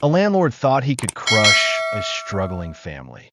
A landlord thought he could crush a struggling family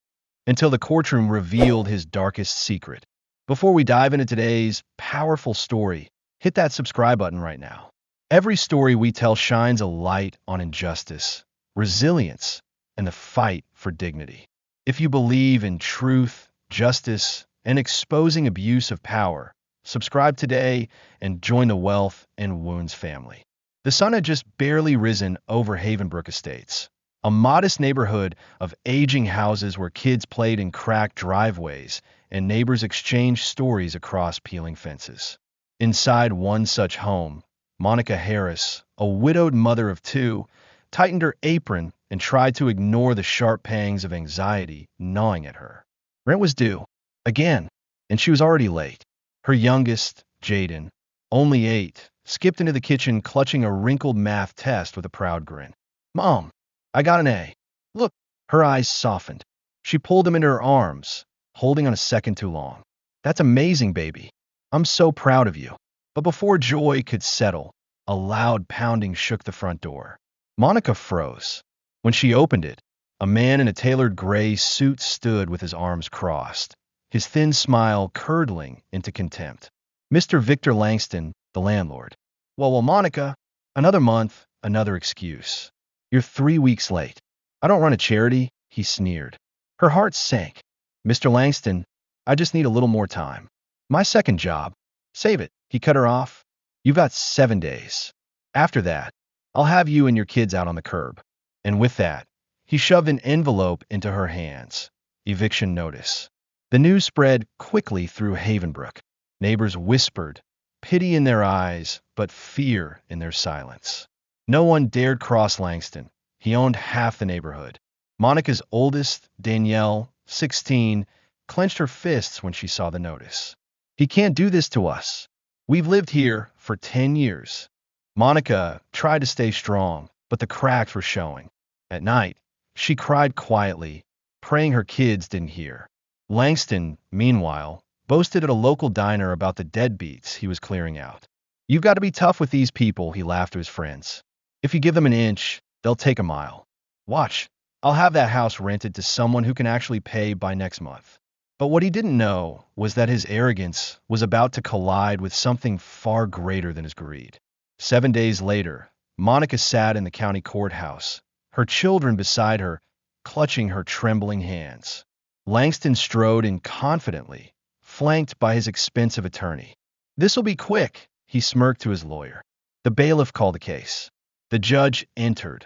until the courtroom revealed his darkest secret. Before we dive into today's powerful story, hit that subscribe button right now. Every story we tell shines a light on injustice, resilience, and the fight for dignity. If you believe in truth, justice, and exposing abuse of power, subscribe today and join the Wealth and Wounds family. The sun had just barely risen over Havenbrook Estates, a modest neighborhood of aging houses where kids played in cracked driveways and neighbors exchanged stories across peeling fences. Inside one such home, Monica Harris, a widowed mother of two, tightened her apron and tried to ignore the sharp pangs of anxiety gnawing at her. Rent was due, again, and she was already late. Her youngest, Jaden, only 8, skipped into the kitchen clutching a wrinkled math test with a proud grin. "Mom, I got an A." "Look." Her eyes softened. She pulled him into her arms, holding on a second too long. "That's amazing, baby. I'm so proud of you." But before joy could settle, a loud pounding shook the front door. Monica froze. When she opened it, a man in a tailored gray suit stood with his arms crossed, his thin smile curdling into contempt. Mr. Victor Langston, the landlord. Well, Monica, another month, another excuse. You're 3 weeks late." "I don't run a charity," he sneered. Her heart sank. "Mr. Langston, I just need a little more time. My second job." "Save it," he cut her off. "You've got 7 days. After that, I'll have you and your kids out on the curb." And with that, he shoved an envelope into her hands. Eviction notice. The news spread quickly through Havenbrook. Neighbors whispered, pity in their eyes, but fear in their silence. No one dared cross Langston. He owned half the neighborhood. Monica's oldest, Danielle, 16, clenched her fists when she saw the notice. "He can't do this to us. We've lived here for 10 years. Monica tried to stay strong, but the cracks were showing. At night, she cried quietly, praying her kids didn't hear. Langston, meanwhile, boasted at a local diner about the deadbeats he was clearing out. "You've got to be tough with these people," he laughed to his friends. "If you give them an inch, they'll take a mile. Watch, I'll have that house rented to someone who can actually pay by next month." But what he didn't know was that his arrogance was about to collide with something far greater than his greed. 7 days later, Monica sat in the county courthouse, her children beside her, clutching her trembling hands. Langston strode in confidently, flanked by his expensive attorney. "This'll be quick," he smirked to his lawyer. The bailiff called the case. The judge entered.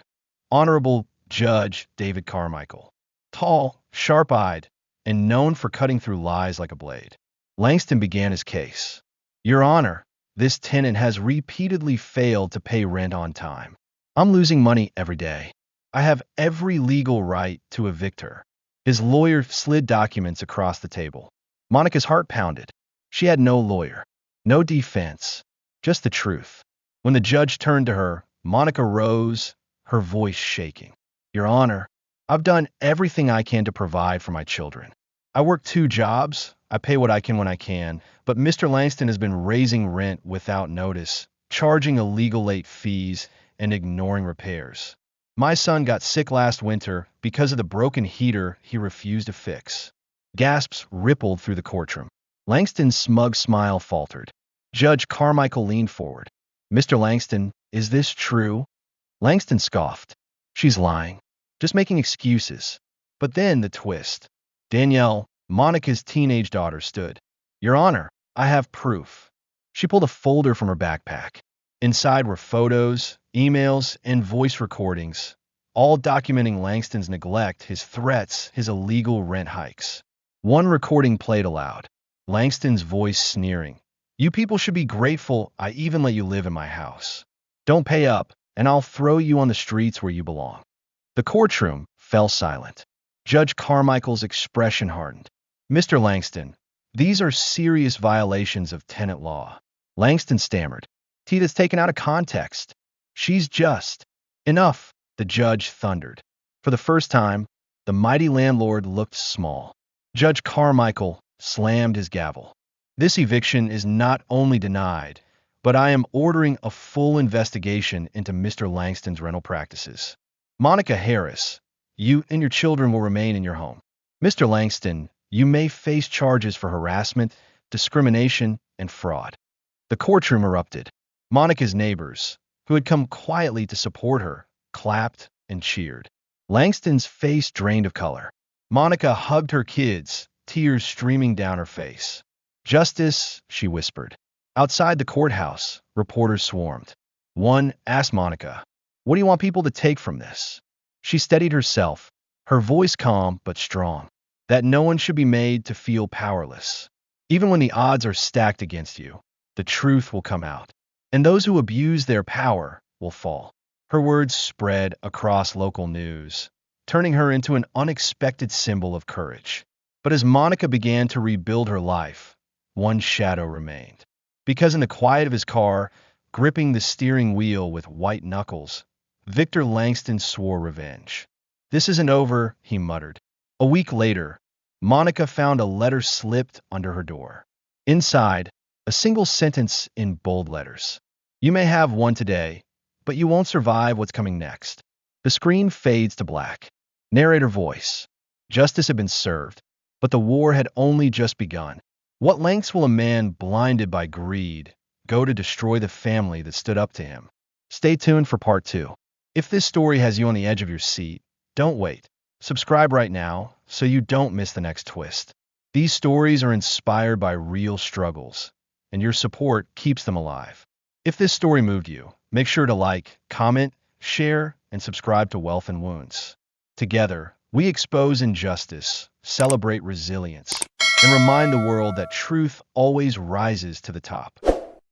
Honorable Judge David Carmichael. Tall, sharp-eyed, and known for cutting through lies like a blade. Langston began his case. "Your Honor, this tenant has repeatedly failed to pay rent on time. I'm losing money every day. I have every legal right to evict her." His lawyer slid documents across the table. Monica's heart pounded. She had no lawyer, no defense, just the truth. When the judge turned to her, Monica rose, her voice shaking. "Your Honor, I've done everything I can to provide for my children. I work 2 jobs, I pay what I can when I can, but Mr. Langston has been raising rent without notice, charging illegal late fees, and ignoring repairs. My son got sick last winter because of the broken heater he refused to fix." Gasps rippled through the courtroom. Langston's smug smile faltered. Judge Carmichael leaned forward. "Mr. Langston, is this true?" Langston scoffed. "She's lying, just making excuses." But then the twist. Danielle, Monica's teenage daughter, stood. "Your Honor, I have proof." She pulled a folder from her backpack. Inside were photos, emails, and voice recordings, all documenting Langston's neglect, his threats, his illegal rent hikes. One recording played aloud. Langston's voice sneering. "You people should be grateful I even let you live in my house. Don't pay up, and I'll throw you on the streets where you belong." The courtroom fell silent. Judge Carmichael's expression hardened. "Mr. Langston, these are serious violations of tenant law." Langston stammered. "Tita's taken out of context. She's just." "Enough," the judge thundered. For the first time, the mighty landlord looked small. Judge Carmichael slammed his gavel. "This eviction is not only denied, but I am ordering a full investigation into Mr. Langston's rental practices. Monica Harris, you and your children will remain in your home. Mr. Langston, you may face charges for harassment, discrimination, and fraud. The courtroom erupted. Monica's neighbors, who had come quietly to support her, clapped and cheered. Langston's face drained of color. Monica hugged her kids, tears streaming down her face. Justice, she whispered. Outside the courthouse, reporters swarmed. One asked Monica, "What do you want people to take from this?" She steadied herself, her voice calm but strong, that no one should be made to feel powerless. Even when the odds are stacked against you, the truth will come out, and those who abuse their power will fall. Her words spread across local news, turning her into an unexpected symbol of courage. But as Monica began to rebuild her life, one shadow remained. Because in the quiet of his car, gripping the steering wheel with white knuckles, Victor Langston swore revenge. "This isn't over," he muttered. A week later, Monica found a letter slipped under her door. Inside, a single sentence in bold letters. "You may have one today, but you won't survive what's coming next." The screen fades to black. Narrator voice. Justice had been served, but the war had only just begun. What lengths will a man blinded by greed go to destroy the family that stood up to him? Stay tuned for part 2. If this story has you on the edge of your seat, don't wait. Subscribe right now so you don't miss the next twist. These stories are inspired by real struggles, and your support keeps them alive. If this story moved you, make sure to like, comment, share, and subscribe to Wealth and Wounds. Together, we expose injustice, celebrate resilience, and remind the world that truth always rises to the top.